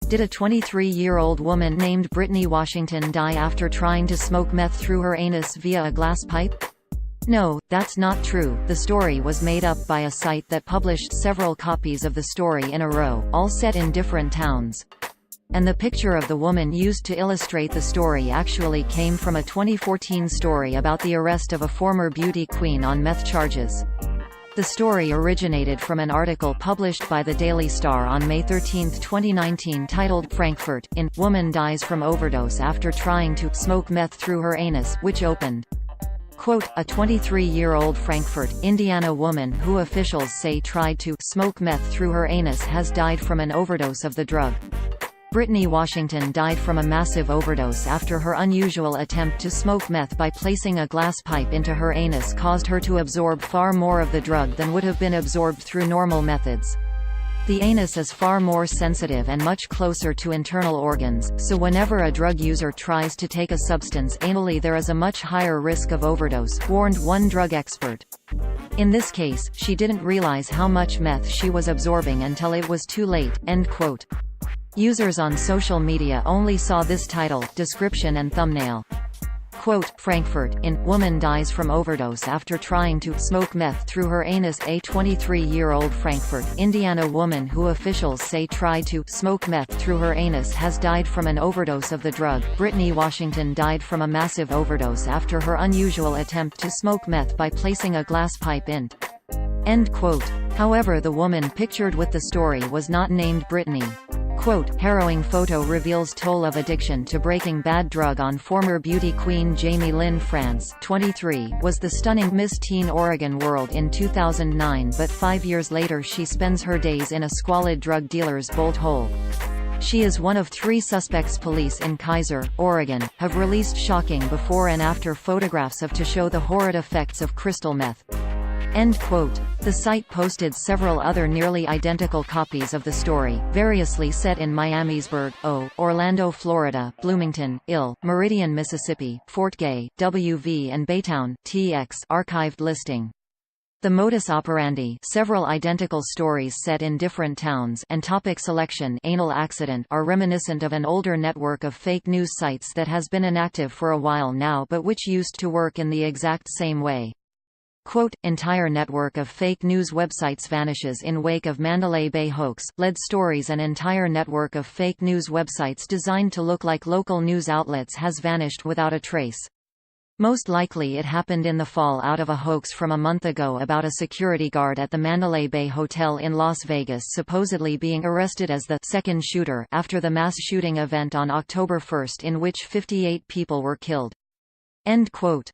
Did a 23-year-old woman named Brittany Washington die after trying to smoke meth through her anus via a glass pipe? No, that's not true. The story was made up by a site that published several copies of the story in a row, all set in different towns. And the picture of the woman used to illustrate the story actually came from a 2014 story about the arrest of a former beauty queen on meth charges. The story originated from an article published by the Daily Star on May 13, 2019 titled "Frankfurt, in, Woman Dies from Overdose After Trying to Smoke Meth Through Her Anus," which opened, quote, "A 23-year-old Frankfurt, Indiana woman who officials say tried to smoke meth through her anus has died from an overdose of the drug. Brittany Washington died from a massive overdose after her unusual attempt to smoke meth by placing a glass pipe into her anus caused her to absorb far more of the drug than would have been absorbed through normal methods. The anus is far more sensitive and much closer to internal organs, so whenever a drug user tries to take a substance anally there is a much higher risk of overdose," warned one drug expert. In this case, she didn't realize how much meth she was absorbing until it was too late, end quote. Users on social media only saw this title, description and thumbnail. Quote, "Frankfurt, in, woman dies from overdose after trying to smoke meth through her anus." A 23-year-old Frankfurt, Indiana woman who officials say tried to smoke meth through her anus has died from an overdose of the drug. Brittany Washington died from a massive overdose after her unusual attempt to smoke meth by placing a glass pipe in. End quote. However, the woman pictured with the story was not named Brittany. Quote, "Harrowing photo reveals toll of addiction to Breaking Bad drug on former beauty queen Jamie Lynn France, 23, was the stunning Miss Teen Oregon World in 2009, but 5 years later she spends her days in a squalid drug dealer's bolt hole. She is one of 3 suspects. Police in Kaiser, Oregon, have released shocking before and after photographs of to show the horrid effects of crystal meth." End quote. The site posted several other nearly identical copies of the story, variously set in Miamisburg, Orlando, Florida, Bloomington, IL, Meridian, Mississippi, Fort Gay, WV and Baytown, TX archived listing. The modus operandi, several identical stories set in different towns, and topic selection, anal accident, are reminiscent of an older network of fake news sites that has been inactive for a while now but which used to work in the exact same way. Quote, "Entire network of fake news websites vanishes in wake of Mandalay Bay hoax," led stories. An entire network of fake news websites designed to look like local news outlets has vanished without a trace. Most likely it happened in the fall out of a hoax from a month ago about a security guard at the Mandalay Bay Hotel in Las Vegas supposedly being arrested as the second shooter after the mass shooting event on October 1 in which 58 people were killed. End quote.